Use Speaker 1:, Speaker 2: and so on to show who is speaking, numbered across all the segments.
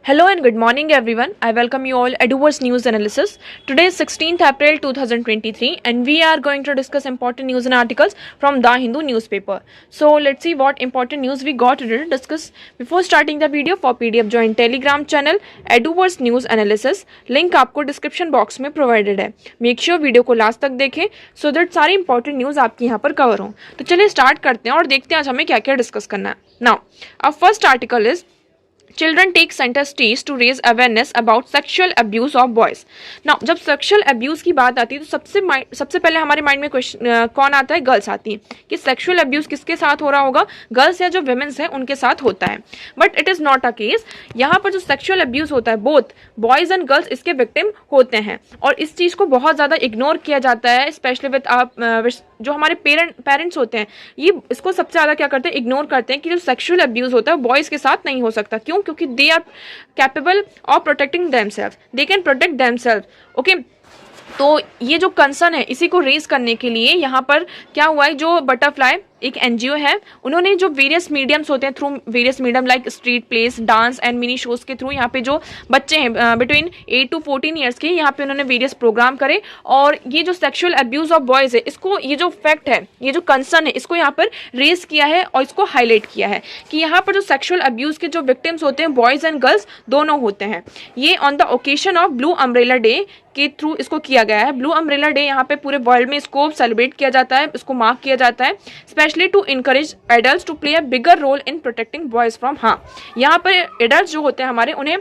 Speaker 1: Hello and good morning everyone. I welcome you all Eduverse News Analysis. Today is 16th April 2023 and we are going to discuss important news and articles from The Hindu newspaper. So let's see what important news we got today to discuss. Before starting the video, for PDF join Telegram channel Eduverse News Analysis. Link आपको description box में provided है. Make sure video को last तक देखें so that सारी important news आपकी यहाँ पर कवर हो. तो चलिए स्टार्ट करते हैं और देखते हैं आज हमें क्या क्या डिस्कस करना है. Now, our first article is Children take center stage to raise awareness about sexual abuse of boys. Now, जब sexual abuse की बात आती है तो सबसे पहले हमारे माइंड में क्वेश्चन कौन आता है? गर्ल्स आती है कि sexual abuse किसके साथ हो रहा होगा? गर्ल्स या जो women's हैं उनके साथ होता है. But it is not a case. यहाँ पर जो sexual abuse होता है both boys and girls इसके victim होते हैं और इस चीज़ को बहुत ज़्यादा इग्नोर किया जाता है, स्पेशली विद जो हमारे पेरेंट्स होते हैं ये इसको सबसे ज़्यादा क्या करते हैं? इग्नोर करते हैं कि जो सेक्सुअल अब्यूज़ होता है बॉयज़ के साथ नहीं हो सकता. क्यों? क्योंकि they are capable of protecting themselves, they can protect themselves. Okay, तो ये जो कंसर्न है इसी को रेज करने के लिए यहाँ पर क्या हुआ है, जो बटरफ्लाई एक एनजीओ है उन्होंने जो वेरियस मीडियम्स होते हैं through various medium like street plays, dance and mini shows के थ्रू यहाँ पे जो बच्चे हैं बिटवीन 8 to 14 ईयर्स के यहाँ पे उन्होंने वेरियस प्रोग्राम करे और ये जो सेक्सुअल अब्यूज ऑफ बॉयज है इसको, ये जो फैक्ट है, ये जो कंसर्न है इसको यहाँ पर रेज किया है और इसको हाईलाइट किया है कि यहाँ पर जो सेक्सुअल अब्यूज के जो विक्टिम्स होते हैं बॉयज एंड गर्ल्स दोनों होते हैं. ये on the occasion of blue umbrella day के थ्रू इसको किया गया है. ब्लू अम्ब्रेला डे यहाँ पे पूरे वर्ल्ड में इसको सेलिब्रेट किया जाता है, इसको मार्क किया जाता है specially to encourage adults to play a bigger role in protecting boys from. हाँ, यहाँ पर एडल्ट्स जो होते हैं हमारे उन्हें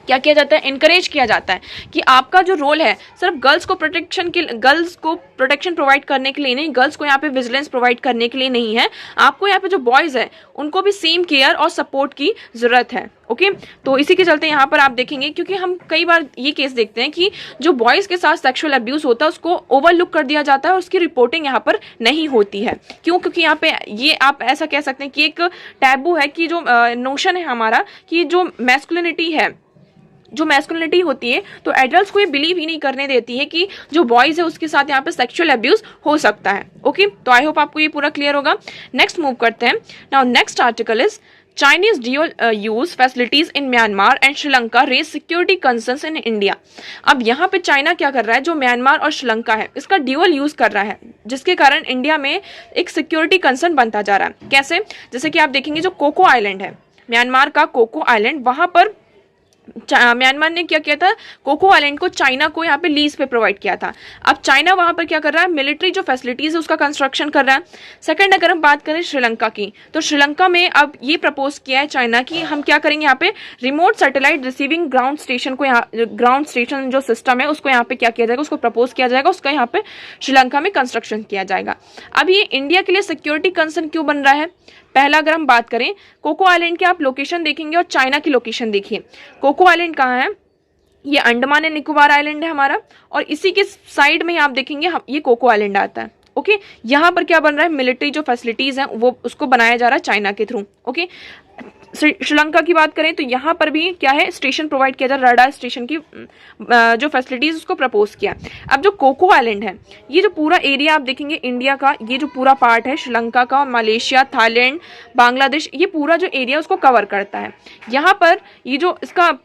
Speaker 1: क्या किया जाता है? इनकरेज किया जाता है कि आपका जो रोल है सिर्फ गर्ल्स को प्रोटेक्शन प्रोवाइड करने के लिए नहीं, गर्ल्स को यहाँ पे विजिलेंस प्रोवाइड करने के लिए नहीं है, आपको यहाँ पे जो बॉयज है उनको भी सेम केयर और सपोर्ट की जरूरत है. ओके, तो इसी के चलते यहाँ पर आप देखेंगे क्योंकि हम कई बार ये केस देखते हैं कि जो बॉयज के साथ सेक्सुअल अब्यूज होता है उसको ओवरलुक कर दिया जाता है और उसकी रिपोर्टिंग यहाँ पर नहीं होती है. क्यों? क्योंकि यहाँ पे ये आप ऐसा कह सकते हैं कि एक टैबू है कि जो नोशन है हमारा कि जो मैस्कुलिनिटी होती है तो एडल्ट्स को ये बिलीव ही नहीं करने देती है कि जो बॉयज है उसके साथ यहाँ पे सेक्सुअल अब्यूज हो सकता है. ओके, तो आई होप आपको ये पूरा क्लियर होगा. नेक्स्ट मूव करते हैं. Now next article is Chinese dual use facilities in Myanmar and Sri Lanka raise security concerns in India. अब यहाँ पे चाइना क्या कर रहा है, जो म्यांमार और श्रीलंका है इसका ड्यूअल यूज कर रहा है जिसके कारण इंडिया में एक सिक्योरिटी कंसर्न बनता जा रहा है. कैसे? जैसे कि आप देखेंगे जो कोको आइलैंड है, म्यांमार का कोको आइलैंड, वहां पर म्यांमार ने क्या किया था? कोको आइलैंड को चाइना को यहाँ पे लीज पे प्रोवाइड किया था. अब चाइना वहां पर क्या कर रहा है? मिलिट्री जो फैसिलिटीज है उसका कंस्ट्रक्शन कर रहा है. सेकंड, अगर हम बात करें श्रीलंका की तो श्रीलंका में अब ये प्रपोज किया है चाइना कि हम क्या करेंगे, यहाँ पे remote satellite receiving ground station को, यहाँ ग्राउंड स्टेशन जो सिस्टम है उसको यहाँ पे क्या किया जाएगा, उसको प्रपोज किया जाएगा, उसका यहाँ पे श्रीलंका में कंस्ट्रक्शन किया जाएगा. अब ये इंडिया के लिए सिक्योरिटी कंसर्न क्यों बन रहा है? पहला, अगर हम बात करें कोको आइलैंड की आप लोकेशन देखेंगे और चाइना की लोकेशन देखिए. कोको आइलैंड कहाँ है? ये अंडमान एंड निकोबार आइलैंड है हमारा और इसी के साइड में आप देखेंगे ये कोको आइलैंड आता है. ओके, यहाँ पर क्या बन रहा है? मिलिट्री जो फैसिलिटीज हैं वो उसको बनाया जा रहा है चाइना के थ्रू. ओके, श्रीलंका की बात करें तो यहाँ पर भी क्या है? स्टेशन प्रोवाइड किया जा रहा है, रडार स्टेशन की जो फैसिलिटीज उसको प्रपोज किया. अब जो कोको आइलैंड है ये जो पूरा एरिया आप देखेंगे इंडिया का, ये जो पूरा पार्ट है श्रीलंका का, मलेशिया, थाईलैंड, बांग्लादेश, ये पूरा जो एरिया उसको कवर करता है. यहाँ पर ये जो इसका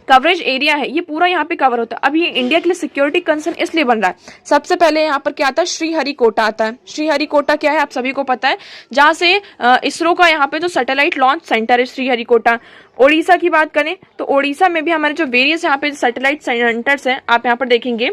Speaker 1: कवरेज एरिया है ये पूरा यहाँ पे कवर होता है. अब ये इंडिया के लिए सिक्योरिटी कंसर्न इसलिए बन रहा है. सबसे पहले यहाँ पर क्या आता है? श्रीहरिकोटा आता है. श्रीहरिकोटा क्या है आप सभी को पता है, जहाँ से इसरो का यहाँ पे जो सैटेलाइट लॉन्च सेंटर है श्रीहरिकोटा. ओडिशा की बात करें तो ओडिशा में भी हमारे जो वेरियस यहाँ पे सैटेलाइट सेंटर्स हैं आप यहाँ पर देखेंगे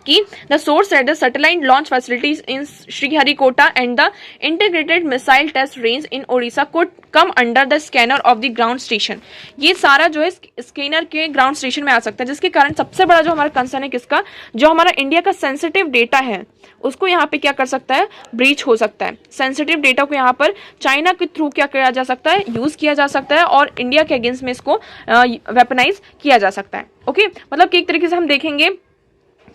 Speaker 1: कि the source at the satellite launch facilities in Sriharikota and the integrated missile test range in Odisha could come under the scanner of the ground station. ये सारा जो है स्कैनर के ग्राउंड स्टेशन में आ सकता है जिसके कारण सबसे बड़ा जो हमारा कंसर्न है किसका, जो हमारा इंडिया का सेंसिटिव डेटा है उसको यहाँ पे क्या कर सकता है? ब्रीच हो सकता है. सेंसिटिव डेटा को यहाँ पर चाइना के थ्रू क्या किया जा सकता है? यूज किया जा सकता है और इंडिया के अगेंस्ट में इसको वेपनाइज किया जा सकता है. ओके, मतलब कि एक तरीके से हम देखेंगे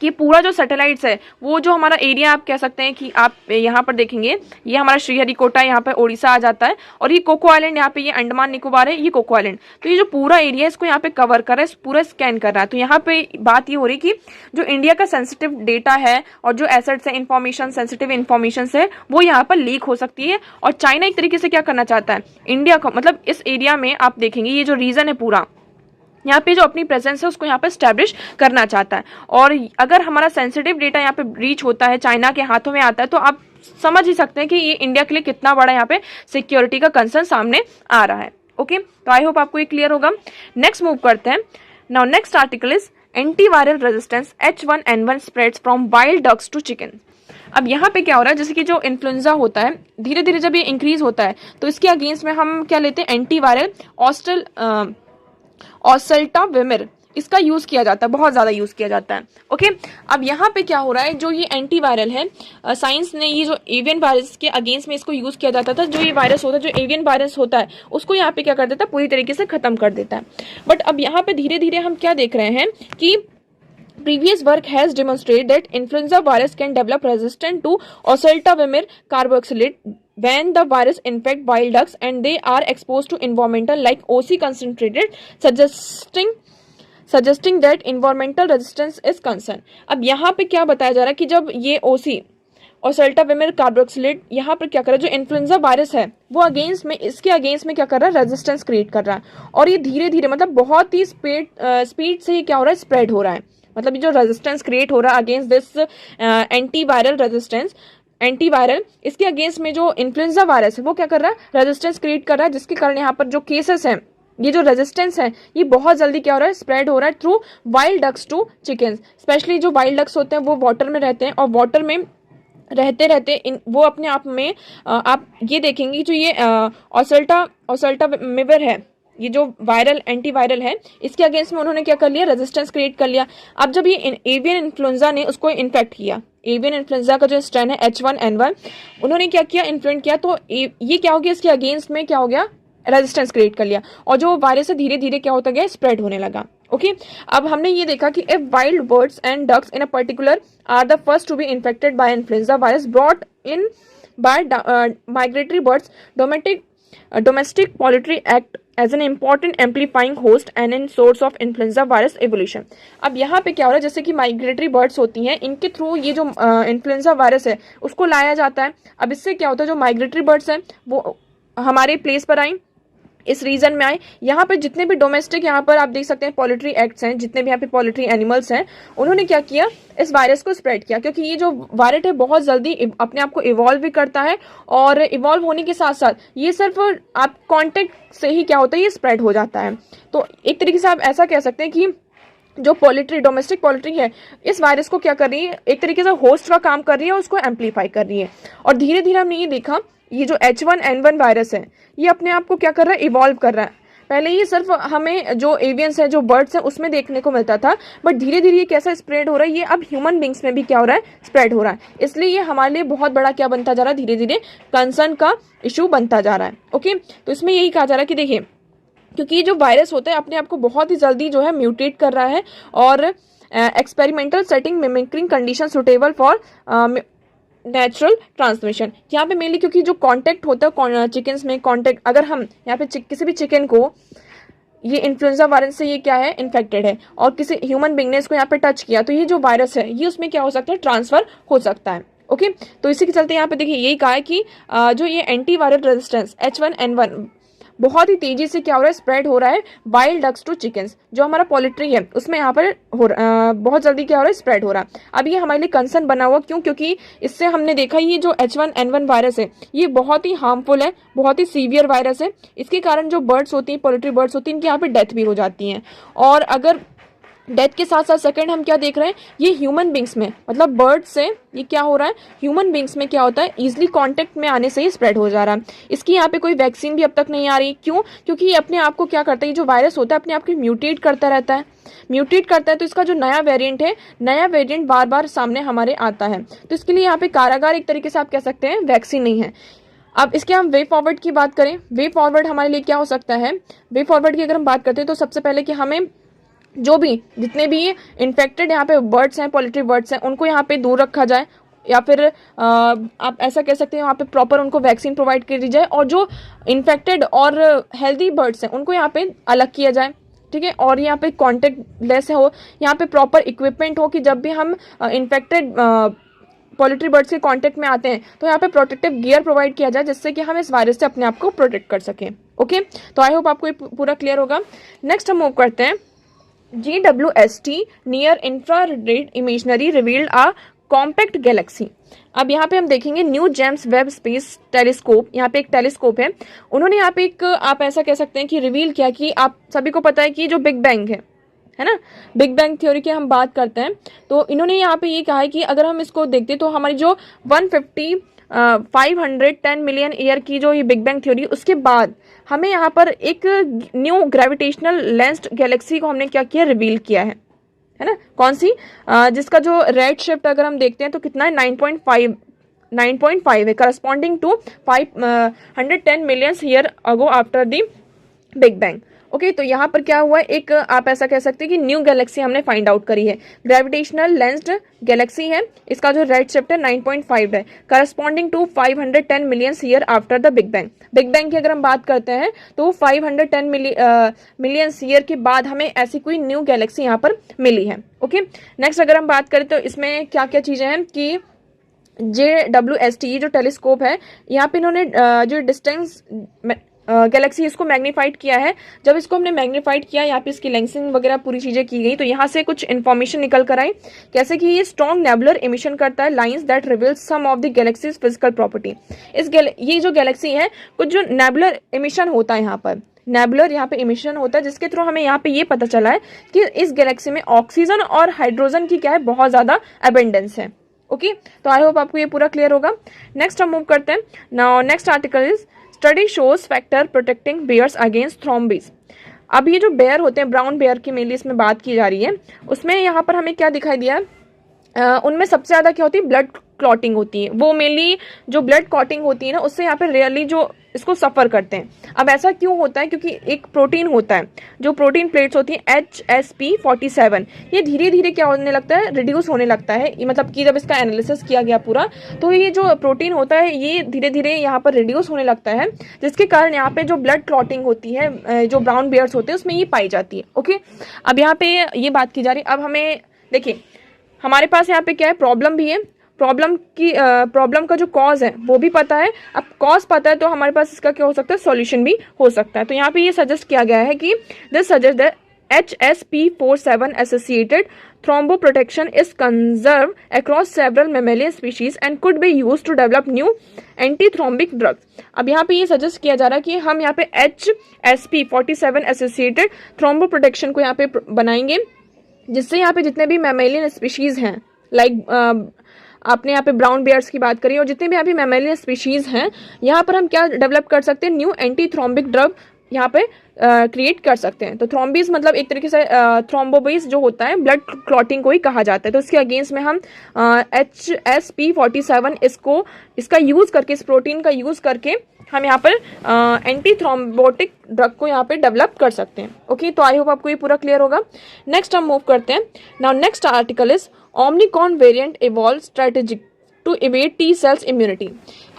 Speaker 1: कि पूरा जो सैटेलाइट्स है वो जो हमारा एरिया आप कह सकते हैं कि आप यहाँ पर देखेंगे ये हमारा श्रीहरिकोटा यहाँ पर ओडिशा आ जाता है और ये कोको आइलैंड यहाँ पे ये अंडमान निकोबार है, ये कोको आइलैंड। तो ये जो पूरा एरिया है इसको यहाँ पे कवर कर रहा है, पूरा स्कैन कर रहा है। तो यहाँ पे बात ये हो रही कि जो इंडिया का सेंसिटिव डेटा है और जो एसेट्स है, इंफॉर्मेशन, सेंसिटिव इंफॉर्मेशन है वो यहाँ पर लीक हो सकती है। और चाइना एक तरीके से क्या करना चाहता है, इंडिया को मतलब इस एरिया में आप देखेंगे ये जो रीजन है पूरा यहाँ पे जो अपनी प्रेजेंस है उसको यहाँ पे स्टैब्लिश करना चाहता है। और अगर हमारा सेंसिटिव डेटा यहाँ पे रीच होता है, चाइना के हाथों में आता है, तो आप समझ ही सकते हैं कि ये इंडिया के लिए कितना बड़ा यहाँ पे सिक्योरिटी का कंसर्न सामने आ रहा है। ओके, तो आई होप आपको ये क्लियर होगा। नेक्स्ट मूव करते हैं। Now next article is antiviral resistance H1N1 spreads from wild ducks to chicken. अब यहाँ पे क्या हो रहा है, जैसे कि जो इन्फ्लुएंजा होता है धीरे धीरे जब ये इंक्रीज होता है तो इसके अगेंस्ट में हम क्या लेते हैं, एंटीवायरल ओसेल्टाविमिर, इसका यूज किया जाता है, बहुत ज्यादा यूज किया जाता है। ओके, अब यहाँ पे क्या हो रहा है, जो ये एंटीवायरल है, साइंस ने ये जो एवियन वायरस के अगेंस्ट में इसको यूज किया जाता था। जो ये वायरस होता है, जो एवियन वायरस होता है, उसको यहाँ पे क्या कर देता है, पूरी तरीके से खत्म कर देता है। बट अब यहाँ पे धीरे धीरे हम क्या देख रहे हैं कि previous work has demonstrated that influenza virus can develop resistance to oseltamivir carboxylate when the virus infect wild ducks and they are exposed to environmental like OC concentrated, suggesting that environmental resistance is concern। अब यहाँ पे क्या बताया जा रहा है कि जब ये OC ओसेल्टाविमिर कार्बोक्सिलेट यहाँ पर क्या कर रहा है, जो इन्फ्लुएंजा वायरस है वो अगेंस्ट में, इसके अगेंस्ट में क्या कर रहा है, रेजिस्टेंस क्रिएट कर रहा है। और ये धीरे धीरे मतलब बहुत ही स्पीड से ही क्या हो रहा है, स्प्रेड हो रहा है। मतलब ये जो रेजिस्टेंस क्रिएट हो रहा है against this antiviral resistance, antiviral, इसके अगेंस्ट में जो इन्फ्लुएंजा वायरस है वो क्या कर रहा है, रेजिस्टेंस क्रिएट कर रहा है, जिसके कारण यहाँ पर जो केसेस हैं, ये जो रेजिस्टेंस है ये बहुत जल्दी क्या हो रहा है, स्प्रेड हो रहा है through wild ducks to chickens. Specially जो वाइल्ड डक्स होते हैं वो वाटर में रहते हैं और वाटर में रहते रहते वो अपने आप में आप ये देखेंगे जो ये ओसेल्टाविमिर है, ये जो वायरल एंटीवायरल है, इसके अगेंस्ट में उन्होंने क्या कर लिया, रेजिस्टेंस क्रिएट कर लिया। अब जब ये एवियन इन्फ्लुएंजा ने उसको इन्फेक्ट किया, एवियन इन्फ्लुएंजा का जो स्ट्रेन है H1N1, उन्होंने क्या किया, इन्फ्लुएंट किया, तो ये क्या हो गया, इसके अगेंस्ट में क्या हो गया, रेजिस्टेंस क्रिएट कर लिया और जो वायरस है धीरे धीरे क्या होता गया, स्प्रेड होने लगा। ओके, अब हमने ये देखा कि if wild birds and ducks in a particular are the first to be infected by influenza virus brought in by migratory birds, domestic poultry act as an important amplifying host and in source of influenza virus evolution। अब यहाँ पे क्या हो रहा है, जैसे कि migratory birds होती हैं, इनके थ्रू ये जो इन्फ्लुएंजा वायरस है उसको लाया जाता है। अब इससे क्या होता है, जो माइग्रेटरी बर्ड्स हैं वो हमारे प्लेस पर आई, इस रीजन में आए। यहाँ पे जितने भी डोमेस्टिक, यहाँ पर आप देख सकते हैं पोल्ट्री एक्ट्स हैं, जितने भी यहाँ पे पोल्ट्री एनिमल्स हैं, उन्होंने क्या किया, इस वायरस को स्प्रेड किया। क्योंकि ये जो वायरस है बहुत जल्दी अपने आप को इवॉल्व भी करता है और इवॉल्व होने के साथ साथ ये सिर्फ आप कॉन्टेक्ट से ही क्या होता है, ये स्प्रेड हो जाता है। तो एक तरीके से आप ऐसा कह सकते हैं कि जो पोल्ट्री, डोमेस्टिक पोल्ट्री है, इस वायरस को क्या कर रही है, एक तरीके से होस्ट का काम कर रही है, उसको एम्पलीफाई कर रही है। और धीरे धीरे हमने ये देखा, ये जो H1N1 वायरस है ये अपने आप को क्या कर रहा है, इवॉल्व कर रहा है। पहले ये सिर्फ हमें जो एवियंस है, जो बर्ड्स हैं, उसमें देखने को मिलता था, बट धीरे धीरे ये कैसा स्प्रेड हो रहा है, ये अब ह्यूमन बींग्स में भी क्या हो रहा है, स्प्रेड हो रहा है। इसलिए ये हमारे लिए बहुत बड़ा क्या बनता जा रहा है, धीरे धीरे कंसर्न का इशू बनता जा रहा है। ओके, तो इसमें यही कहा जा रहा है कि देखिए, क्योंकि ये जो वायरस होता है अपने आप को बहुत ही जल्दी जो है म्यूटेट कर रहा है और experimental setting mimicking condition suitable for natural transmission. यहाँ पे मेनली क्योंकि जो कांटेक्ट होता है चिकन्स में, कांटेक्ट, अगर हम यहाँ पे किसी भी चिकन को ये इन्फ्लुएंजा वायरस से ये क्या है, इन्फेक्टेड है और किसी ह्यूमन बीइंग ने इसको यहाँ पे टच किया, तो ये जो वायरस है ये उसमें क्या हो सकता है, ट्रांसफर हो सकता है। ओके, तो इसी के चलते यहाँ पे देखिए यही कहा है कि जो ये एंटीवायरल रेजिस्टेंस H1N1 बहुत ही तेजी से क्या हो रहा है, स्प्रेड हो रहा है वाइल्ड डक्स टू चिकन्स, जो हमारा पोल्ट्री है उसमें यहाँ पर बहुत जल्दी क्या हो रहा है, स्प्रेड हो रहा है। अब ये हमारे लिए कंसर्न बना हुआ, क्यों, क्योंकि इससे हमने देखा ये जो H1N1 वायरस है ये बहुत ही हार्मफुल है, बहुत ही सीवियर वायरस है। इसके कारण जो बर्ड्स होती हैं, पोल्ट्री बर्ड्स होती हैं, इनकी यहाँ पे डेथ भी हो जाती हैं। और अगर डेथ के साथ साथ सेकंड हम क्या देख रहे हैं, ये ह्यूमन बींग्स में, मतलब बर्ड से ये क्या हो रहा है, ह्यूमन बींग्स में क्या होता है, इजीली कांटेक्ट में आने से ही स्प्रेड हो जा रहा है। इसकी यहाँ पे कोई वैक्सीन भी अब तक नहीं आ रही, क्यों, क्योंकि ये अपने आप को क्या करता है, ये जो वायरस होता है अपने आप को म्यूटेट करता रहता है, म्यूटेट करता है। तो इसका जो नया वेरिएंट है, नया वेरिएंट बार बार सामने हमारे आता है। तो इसके लिए यहाँ पे कारागार एक तरीके से आप कह सकते हैं, वैक्सीन नहीं है। अब इसके हम वे फॉरवर्ड की बात करें, वे फॉरवर्ड हमारे लिए क्या हो सकता है, वे फॉरवर्ड की अगर हम बात करते हैं तो सबसे पहले कि हमें जो भी जितने भी इन्फेक्टेड यहाँ पे बर्ड्स हैं, पोल्ट्री बर्ड्स हैं, उनको यहाँ पे दूर रखा जाए, या फिर आप ऐसा कह सकते हैं यहाँ पे प्रॉपर उनको वैक्सीन प्रोवाइड कर दी जाए, और जो इन्फेक्टेड और हेल्दी बर्ड्स हैं उनको यहाँ पे अलग किया जाए, ठीक है। और यहाँ पे कॉन्टेक्ट लेस हो, यहाँ पे प्रॉपर इक्विपमेंट हो कि जब भी हम इन्फेक्टेड पोल्ट्री बर्ड्स के कांटेक्ट में आते हैं तो यहाँ पे प्रोटेक्टिव गियर प्रोवाइड किया जाए, जिससे कि हम इस वायरस से अपने आप को प्रोटेक्ट कर सकें। ओके, तो आई होप आपको ये पूरा क्लियर होगा। नेक्स्ट हम मूव करते हैं। GWST near infrared imaginary revealed अ कॉम्पैक्ट गैलेक्सी। अब यहाँ पे हम देखेंगे new James Webb space telescope, यहाँ पे एक टेलीस्कोप है, उन्होंने यहाँ पे एक आप ऐसा कह सकते हैं कि रिवील किया कि आप सभी को पता है कि जो बिग बैंग है ना, बिग बैंग थ्योरी की हम बात करते हैं, तो इन्होंने यहाँ पे ये कहा है कि अगर हम इसको देखते तो हमारी जो 510 मिलियन ईयर की जो ये बिग बैंग थ्योरी, उसके बाद हमें यहाँ पर एक न्यू ग्रेविटेशनल लेंस्ड गैलेक्सी को हमने क्या किया, रिवील किया है ना। कौन सी, जिसका जो रेड शिफ्ट अगर हम देखते हैं तो कितना है, 9.5 है, corresponding to 510 million year ago after the big bang. Okay, तो यहाँ पर क्या हुआ, एक आप ऐसा कह सकते हैं कि न्यू गैलेक्सी हमने फाइंड आउट करी है, ग्रेविटेशनल लेंस्ड गैलेक्सी है, इसका जो रेड शिफ्ट है 9.5 है, corresponding to 510 million year after the big bang. Big bang की अगर हम बात करते हैं तो 510 मिलियन ईयर के बाद हमें ऐसी कोई न्यू गैलेक्सी यहाँ पर मिली है। ओके, नेक्स्ट अगर हम बात करें तो इसमें क्या क्या चीज़ें हैं कि JWST जो टेलीस्कोप है, यहाँ पे इन्होंने जो डिस्टेंस गैलेक्सी इसको मैग्नीफाइड किया है। जब इसको हमने मैग्नीफाइड किया, यहाँ पे इसकी लेंसिंग वगैरह पूरी चीजें की गई, तो यहाँ से कुछ इन्फॉर्मेशन निकल कर आई, कैसे कि ये स्ट्रॉन्ग नेबुलर इमिशन करता है, lines that reveals some of the galaxies physical property. ये जो गैलेक्सी है, कुछ जो नेबुलर इमिशन होता है, यहाँ पर नेबुलर यहाँ पे इमिशन होता है, जिसके थ्रू हमें यहाँ पे ये पता चला है कि इस गैलेक्सी में ऑक्सीजन और हाइड्रोजन की क्या है, बहुत ज्यादा अबेंडेंस है। ओके, तो आई होप आपको ये पूरा क्लियर होगा। नेक्स्ट हम मूव करते हैं। Now next article is study shows factor protecting bears against thrombosis. अब ये जो बेयर होते हैं, ब्राउन बेयर की मेनली इसमें बात की जा रही है, उसमें यहाँ पर हमें क्या दिखाई दिया है, उनमें सबसे ज़्यादा क्या होती है, ब्लड क्लॉटिंग होती है। वो मेनली जो ब्लड क्लॉटिंग होती है ना, उससे यहाँ पे रियरली जो इसको सफ़र करते हैं। अब ऐसा क्यों होता है, क्योंकि एक प्रोटीन होता है, जो प्रोटीन प्लेट्स होती हैं HSP47, ये धीरे धीरे क्या होने लगता है, रिड्यूस होने लगता है। मतलब कि जब इसका एनालिसिस किया गया पूरा, तो ये जो प्रोटीन होता है ये धीरे धीरे यहाँ पर रिड्यूस होने लगता है, जिसके कारण यहाँ पे जो ब्लड क्लॉटिंग होती है, जो ब्राउन बेयर्स होते हैं, उसमें ये पाई जाती है। ओके, अब यहाँ पे ये बात की जा रही है। अब हमें देखिए, हमारे पास यहाँ पे क्या है, प्रॉब्लम भी है, प्रॉब्लम का जो कॉज है वो भी पता है। अब कॉज पता है तो हमारे पास इसका क्या हो सकता है, सॉल्यूशन भी हो सकता है। तो यहाँ पे ये सजेस्ट किया गया है कि this suggest that HSP47 associated thromboprotection is conserved across several mammalian species and could be used to develop new antithrombic drugs। अब यहाँ पे ये सजेस्ट किया जा रहा है कि हम यहाँ पे HSP47 associated thromboprotection को यहाँ पे बनाएंगे, जिससे यहाँ पे जितने भी मैमेलियन स्पीशीज हैं, लाइक आपने यहाँ पे ब्राउन बेयर्स की बात करी, और जितने भी यहाँ पे मैमेलियन स्पीशीज हैं, यहाँ पर हम क्या डेवलप कर सकते हैं, न्यू एंटी थ्रोम्बिक ड्रग यहाँ पे क्रिएट कर सकते हैं। तो थ्रोम्बिस मतलब एक तरीके से थ्रोम्बोबिस जो होता है, ब्लड क्लॉटिंग को ही कहा जाता है। तो इसके अगेंस्ट में हम HSP47 इसका यूज करके, इस प्रोटीन का यूज करके हम यहाँ पर एंटी थ्रोम्बोटिक ड्रग को यहाँ पे डेवलप कर सकते हैं। ओके, तो आई होप आपको ये पूरा क्लियर होगा। नेक्स्ट हम मूव करते हैं। Now next article is Omicron variant evolve strategic to evade T cells immunity.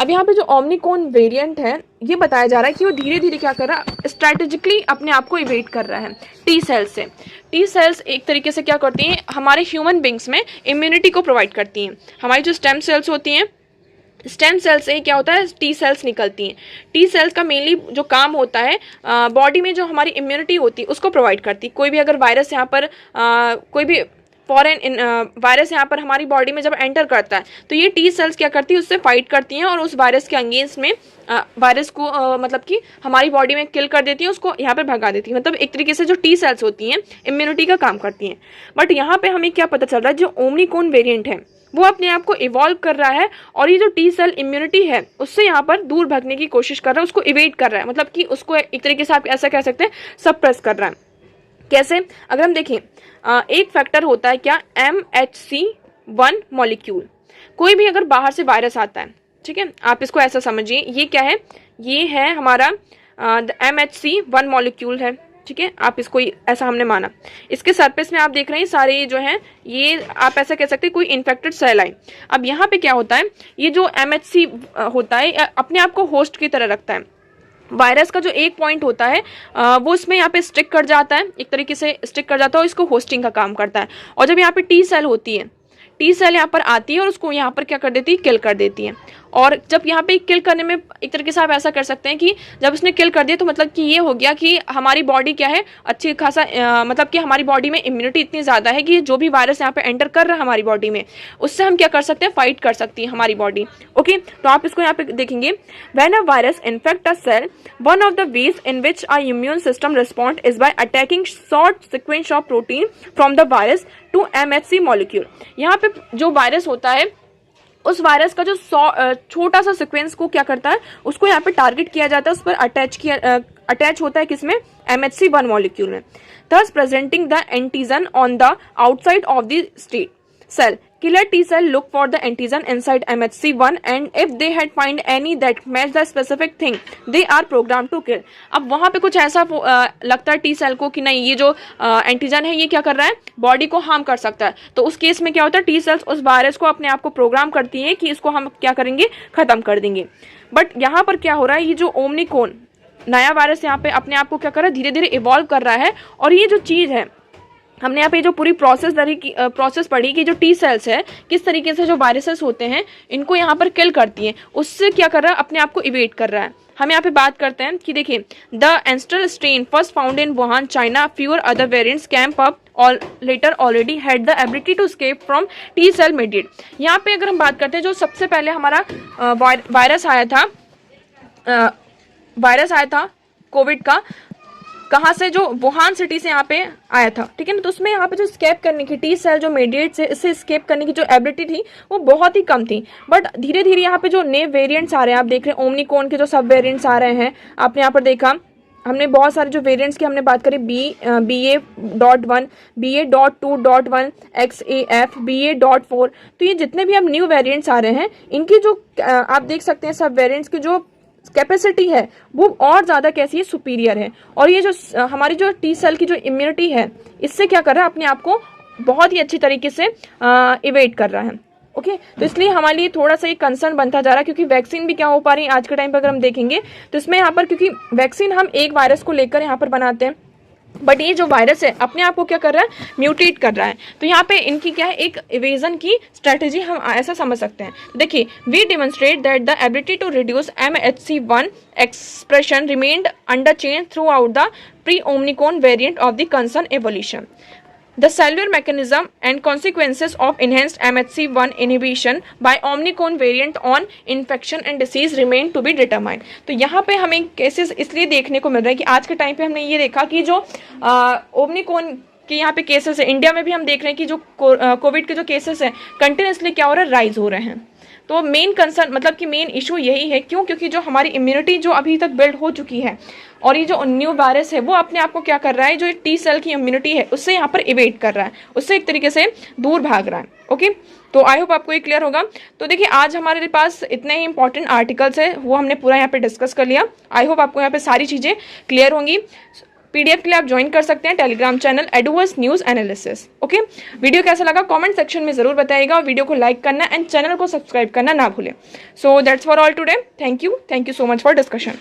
Speaker 1: अब यहाँ पे जो ओमनिकॉन वेरिएंट है, ये बताया जा रहा है कि वो धीरे धीरे क्या कर रहा है, स्ट्रेटेजिकली अपने आप को इवेट कर रहा है टी सेल्स से। टी सेल्स एक तरीके से क्या करती हैं, हमारे ह्यूमन बींग्स में इम्यूनिटी को प्रोवाइड करती हैं। हमारी जो स्टेम सेल्स होती हैं, स्टेम सेल्स से क्या होता है, टी सेल्स निकलती हैं। टी सेल्स का मेनली जो काम होता है, बॉडी में जो हमारी इम्यूनिटी होती है उसको प्रोवाइड करती है। कोई भी अगर वायरस यहाँ पर कोई भी फॉरेन वायरस यहाँ पर हमारी बॉडी में जब एंटर करता है, तो ये टी सेल्स क्या करती है, उससे फाइट करती हैं और उस वायरस के अगेंस्ट में वायरस को मतलब कि हमारी बॉडी में किल कर देती है, उसको यहाँ पर भगा देती है। मतलब एक तरीके से जो टी सेल्स होती हैं इम्यूनिटी का काम करती हैं। बट यहाँ पे हमें क्या पता चल रहा है, जो ओमनिकॉन वेरिएंट है वो अपने आप को इवॉल्व कर रहा है, और ये जो टी सेल इम्यूनिटी है उससे यहाँ पर दूर भागने की कोशिश कर रहा है, उसको इवेट कर रहा है। मतलब कि उसको एक तरीके से आप ऐसा कह सकते हैं, सप्रेस कर रहा है। कैसे, अगर हम देखें, एक फैक्टर होता है क्या, MHC1 मॉलिक्यूल। कोई भी अगर बाहर से वायरस आता है, ठीक है, आप इसको ऐसा समझिए, ये क्या है, ये है हमारा MHC1 मॉलिक्यूल है, ठीक है, आप इसको ऐसा हमने माना। इसके सरफेस में आप देख रहे हैं सारे जो हैं ये आप ऐसा कह सकते हैं कोई इन्फेक्टेड सेल आई। अब यहाँ पे क्या होता है, ये जो MHC होता है अपने आप को होस्ट की तरह रखता है। वायरस का जो एक पॉइंट होता है वो इसमें यहाँ पे स्टिक कर जाता है, एक तरीके से स्टिक कर जाता है और इसको होस्टिंग का काम करता है। और जब यहाँ पे टी सेल होती है, टी सेल यहाँ पर आती है और उसको यहाँ पर क्या कर देती है, किल कर देती है। और जब यहाँ पे किल करने में एक तरीके से आप ऐसा कर सकते हैं कि जब इसने किल कर दिया तो मतलब कि ये हो गया कि हमारी बॉडी क्या है, अच्छी खासा मतलब कि हमारी बॉडी में इम्यूनिटी इतनी ज़्यादा है कि जो भी वायरस यहाँ पे एंटर कर रहा है हमारी बॉडी में, उससे हम क्या कर सकते हैं, फाइट कर सकती है हमारी बॉडी। ओके, तो आप इसको यहाँ पे देखेंगे, when a virus infect a cell, one of the ways in which are immune system respond is by attacking short sequence of protein from the virus to MHC molecule. यहाँ पे जो virus होता है उस वायरस का जो छोटा सा सीक्वेंस को क्या करता है, उसको यहाँ पे टारगेट किया जाता है, उस पर अटैच होता है किसमें, MHC1 मॉलिक्यूल में, thus presenting the antigen on the outside of the state cell. Killer T cell look for the antigen inside MHC1 and if they had find any that match the specific thing, they are programmed to kill. अब वहाँ पे कुछ ऐसा लगता है T cell को कि नहीं ये जो एंटीजन है ये क्या कर रहा है, बॉडी को हार्म कर सकता है, तो उस केस में क्या होता है, टी सेल्स उस वायरस को अपने आप को प्रोग्राम करती हैं कि इसको हम क्या करेंगे, खत्म कर देंगे। बट यहाँ पर क्या हो रहा है, ये जो ओमनिकॉन नया वायरस यहाँ पे अपने आप को क्या कर रहा है, धीरे धीरे इवॉल्व कर रहा है। और ये जो चीज़ है, हमने यहाँ पे जो पूरी प्रोसेस पढ़ी कि जो टी सेल्स है किस तरीके से जो वायरसेस होते हैं इनको यहाँ पर किल करती हैं, उससे क्या कर रहा है, अपने आप को इवेट कर रहा है। हम यहाँ पे बात करते हैं कि देखिए, the ancestral strain first found in Wuhan China, fewer other variants came up और later already had the ability to escape from T cell mediated. यहाँ पे अगर हम बात करते हैं जो सबसे पहले हमारा वायरस आया था कोविड का, कहाँ से, जो वुहान सिटी से यहाँ पे आया था, ठीक है ना। तो उसमें यहाँ पे जो स्केप करने की टी सेल जो मेडिएट से इससे स्केप करने की जो एबिलिटी थी वो बहुत ही कम थी। बट धीरे धीरे यहाँ पे जो नए वेरिएंट्स आ रहे हैं, आप देख रहे हैं ओमनिकॉन के जो सब वेरिएंट्स आ रहे हैं, आपने यहाँ पर देखा, हमने बहुत सारे जो वेरिएंट्स की हमने बात करी, BA.1, BA.2.1, XAF, BA.4, तो ये जितने भी अब न्यू वेरिएंट्स आ रहे हैं इनकी जो आप देख सकते हैं सब वेरिएंट्स की जो कैपेसिटी है वो और ज़्यादा कैसी है, सुपीरियर है। और ये जो हमारी जो टी सेल की जो इम्यूनिटी है इससे क्या कर रहा है, अपने आप को बहुत ही अच्छी तरीके से इवेट कर रहा है। ओके, तो इसलिए हमारे लिए थोड़ा सा ये कंसर्न बनता जा रहा है, क्योंकि वैक्सीन भी क्या हो पा रही है आज के टाइम पर अगर हम देखेंगे तो इसमें यहाँ पर, क्योंकि वैक्सीन हम एक वायरस को लेकर यहाँ पर बनाते हैं, बट ये जो वायरस है अपने आप को क्या कर रहा है, म्यूटेट कर रहा है। तो यहाँ पे इनकी क्या है, एक इवेजन की स्ट्रेटेजी हम ऐसा समझ सकते हैं। देखिए, we demonstrate that the ability to reduce MHC1 expression remained unchanged throughout the pre-Omicron variant of the concerned evolution. The cellular mechanism and consequences of enhanced MHC1 inhibition by Omicron variant on infection and disease remain to be determined. तो यहाँ पे हमें cases इसलिए देखने को मिल रहा है कि आज के टाइम पे हमने ये देखा कि जो ओमनिकॉन के यहाँ पे केसेस है, इंडिया में भी हम देख रहे हैं कि जो कोविड के जो केसेस हैं कंटिन्यूसली क्या हो रहा है, राइज हो रहे हैं। तो मेन कंसर्न मतलब कि मेन इशू यही है, क्यों, क्योंकि जो हमारी इम्यूनिटी जो अभी तक बिल्ड हो चुकी है और ये जो न्यू वायरस है वो अपने आप को क्या कर रहा है, जो टी सेल की इम्यूनिटी है उससे यहाँ पर इवेट कर रहा है, उससे एक तरीके से दूर भाग रहा है। ओके, तो आई होप आपको ये क्लियर होगा। तो देखिए, आज हमारे पास इतने ही इंपॉर्टेंट आर्टिकल्स है वो हमने पूरा यहाँ पे डिस्कस कर लिया। आई होप आपको यहाँ पे सारी चीज़ें क्लियर होंगी। PDF के लिए आप ज्वाइन कर सकते हैं Telegram channel adverse news analysis. Okay, video कैसा लगा कमेंट सेक्शन में ज़रूर बताइएगा, वीडियो को लाइक करना एंड चैनल को सब्सक्राइब करना ना भूलें। So that's for all today. Thank you so much for discussion.